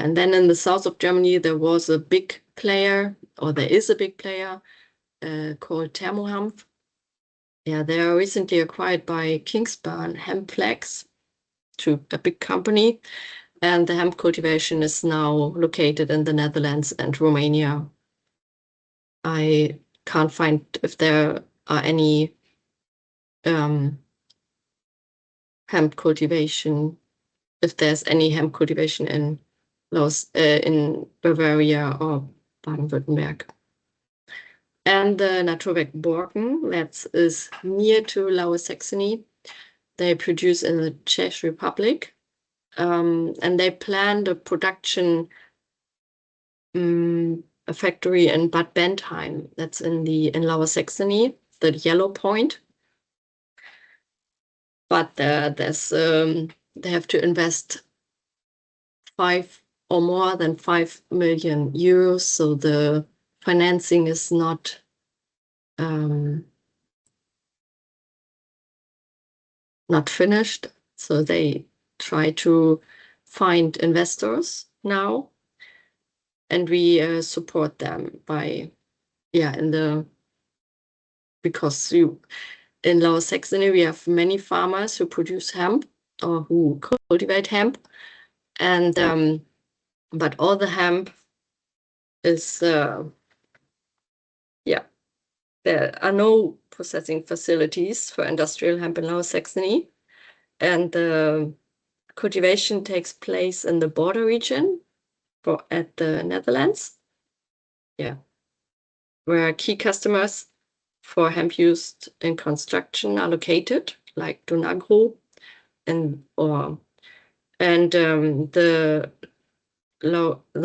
and then in the south of Germany, there was a big player, or there is a big player called Hemp. Yeah, they are recently acquired by Kingspan Hemp to a big company, and the hemp cultivation is now located in the Netherlands and Romania. I can't find if there are any hemp cultivation, if there's any hemp cultivation in Bavaria or Baden-Württemberg. And the Naturwerk Borken, that is near to Lower Saxony. They produce in the Czech Republic, and they planned a production a factory in Bad Bentheim. That's in Lower Saxony, the yellow point. But they have to invest more than 5 million euros, so the financing is not finished. So they try to find investors now, and we support them because in Lower Saxony we have many farmers who produce hemp or who cultivate hemp, and but all the hemp is there are no processing facilities for industrial hemp in Lower Saxony, and the cultivation takes place in the border region at the Netherlands, where key customers for hemp used in construction are located, like Donagro, and the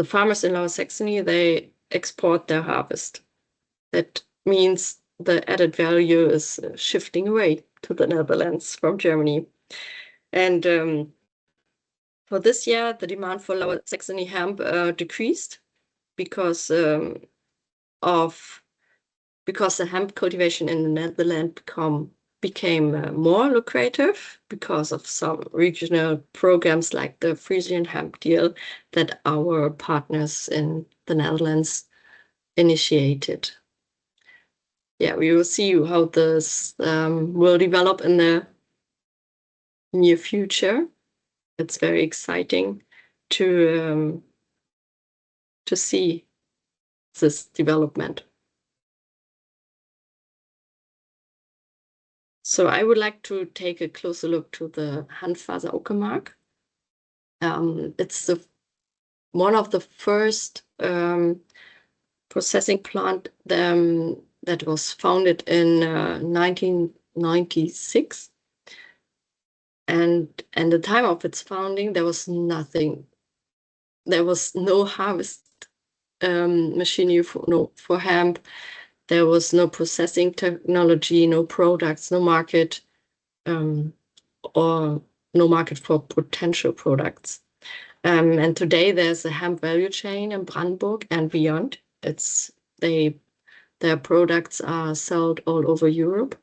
farmers in Lower Saxony, they export their harvest. That means the added value is shifting away to the Netherlands from Germany. And for this year, the demand for Lower Saxony hemp decreased because the hemp cultivation in the Netherlands became more lucrative because of some regional programs like the Frisian hemp deal that our partners in the Netherlands initiated. Yeah, we will see how this will develop in the near future. It's very exciting to see this development. So I would like to take a closer look to the Handfaser Uckermark. It's one of the first processing plant that was founded in 1996. And at the time of its founding, there was nothing. There was no harvest machinery for hemp. There was no processing technology, no products, no market, or no market for potential products. And today there's a hemp value chain in Brandenburg and beyond. Their products are sold all over Europe.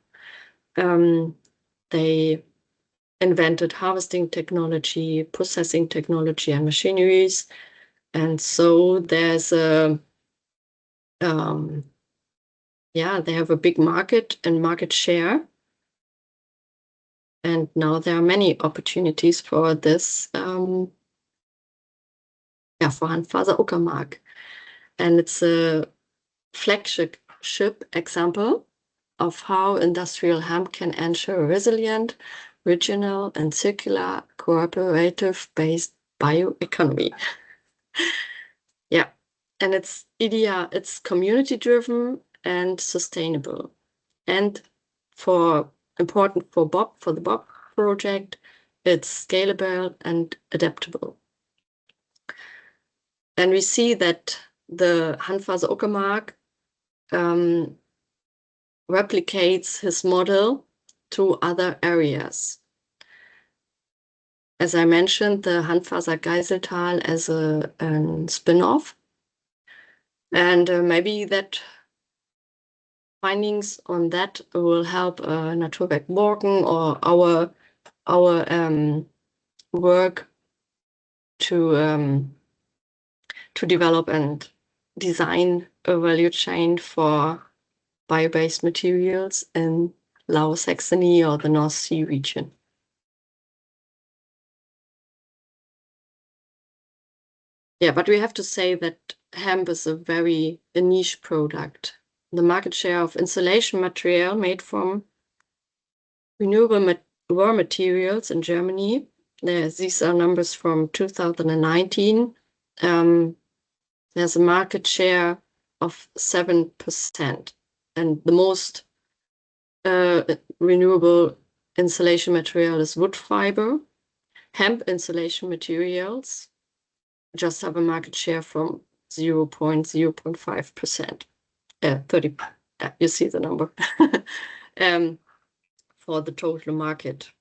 They invented harvesting technology, processing technology, and machineries. And so there's they have a big market and market share. And now there are many opportunities for this, for Handfaser Uckermark. And it's a flagship example of how industrial hemp can ensure a resilient, regional, and circular cooperative-based bioeconomy. And it's community-driven and sustainable. And important for the Bob project, it's scalable and adaptable. And we see that the Handfaser Uckermark replicates his model to other areas. As I mentioned, the Handfaser Geiseltal as a spin-off. And maybe that findings on that will help Naturwerk Borken or our work to to develop and design a value chain for bio-based materials in Lower Saxony or the North Sea region. Yeah, but we have to say that hemp is a niche product. The market share of insulation material made from renewable raw materials in Germany, these are numbers from 2019. There's a market share of 7%, and the most renewable insulation material is wood fiber. Hemp insulation materials just have a market share from 0.05%. 30, you see the number. For the total market.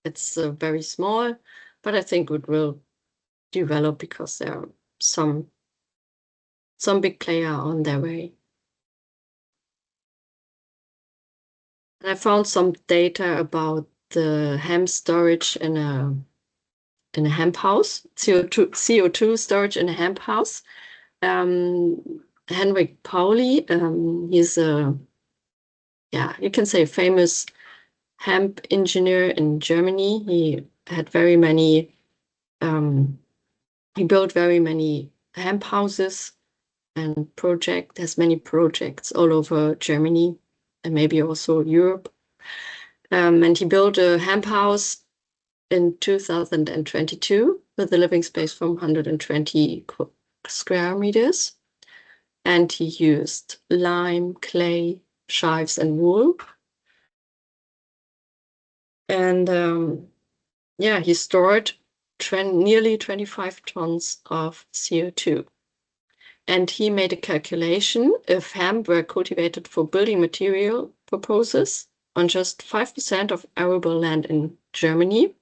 It's very small, but I think it will develop because there are some big player on their way. And I found some data about the hemp storage in a hemp house, CO2 storage in a hemp house. Henrik Pauli, he's you can say famous hemp engineer in Germany. He had very many, he built very many hemp houses and has many projects all over Germany and maybe also Europe. And he built a hemp house in 2022 with a living space from 120 square meters. And he used lime, clay, chives, and wool. And he stored nearly 25 tons of CO2. And he made a calculation: if hemp were cultivated for building material purposes on just 5% of arable land in Germany,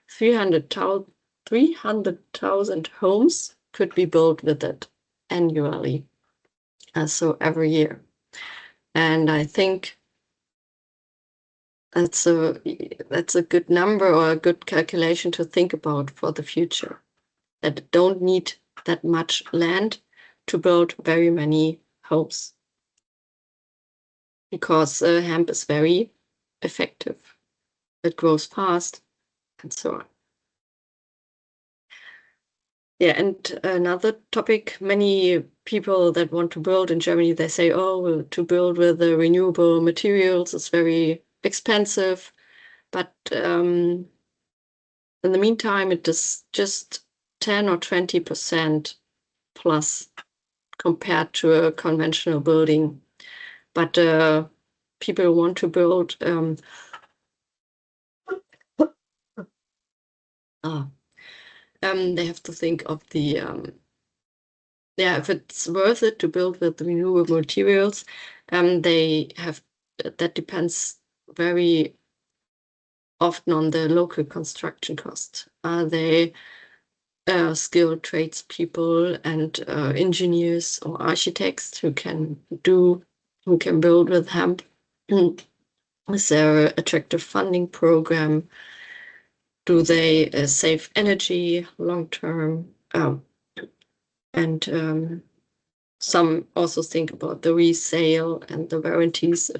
300,000 homes could be built with it annually, so every year. And I think that's a good number or a good calculation to think about for the future. That don't need that much land to build very many homes, because hemp is very effective. It grows fast and so on. Yeah, and another topic, many people that want to build in Germany, they say, oh, to build with the renewable materials is very expensive. But in the meantime, it is just 10 or 20% plus compared to a conventional building. But people want to build they have to think of the if it's worth it to build with renewable materials. That depends very often on the local construction cost. Are they skilled tradespeople and engineers or architects who can build with hemp? Is there an attractive funding program? Do they save energy long term? And some also think about the resale and the warranties.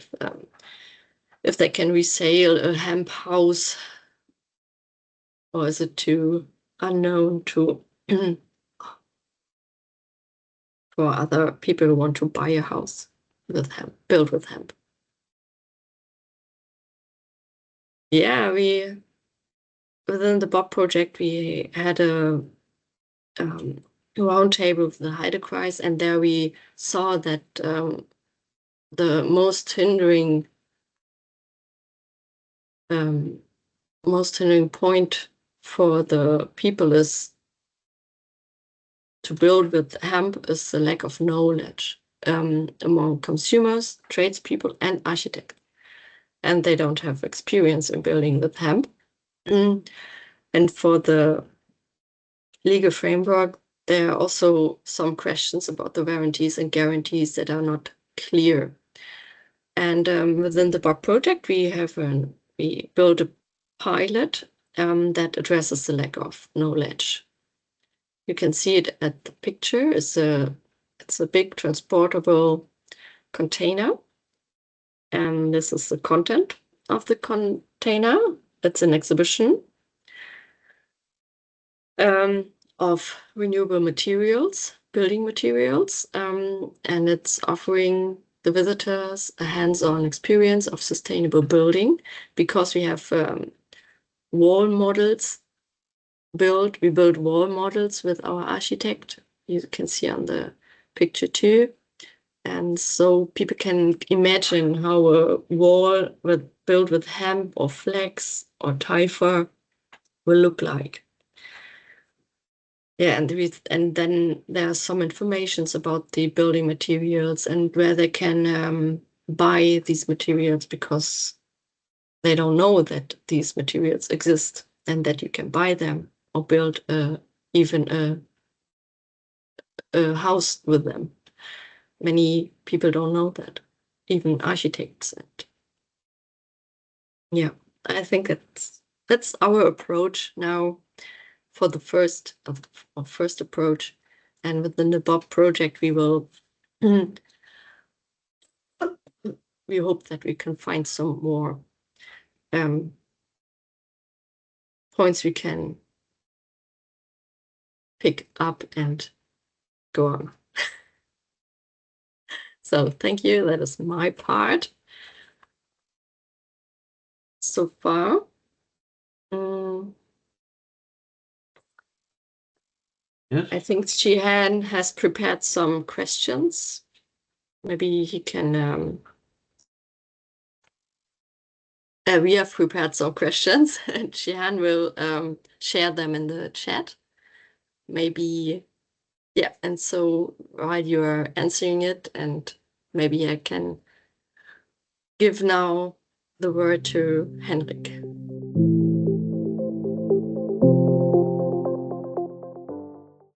If they can resale a hemp house, or is it too unknown to for other people who want to buy a house with hemp, built with hemp? Yeah, within the Bob project, we had a roundtable with the Heidekreis, and there we saw that the most hindering point for the people is to build with hemp is the lack of knowledge among consumers, tradespeople, and architects. And they don't have experience in building with hemp. And for the legal framework, there are also some questions about the warranties and guarantees that are not clear. And within the Bob project, we built a pilot that addresses the lack of knowledge. You can see it at the picture. It's a big transportable container, and this is the content of the container. It's an exhibition of renewable materials, building materials, and it's offering the visitors a hands-on experience of sustainable building, because we have wall models built. We build wall models with our architect. You can see on the picture too. And so people can imagine how a wall built with hemp or flax or typha will look like. Yeah, and then there are some informations about the building materials and where they can buy these materials, because they don't know that these materials exist and that you can buy them or build even a house with them. Many people don't know that, even architects. And yeah, I think that's our approach now for the first approach. And within the Bob project, we will we hope that we can find some more points we can pick up and go on. So thank you. That is my part so far. Yes. I think Jihan has prepared some questions. Maybe he can. We have prepared some questions, and Jihan will share them in the chat. Maybe, yeah. And so while you're answering it, and maybe I can give now the word to Henrik.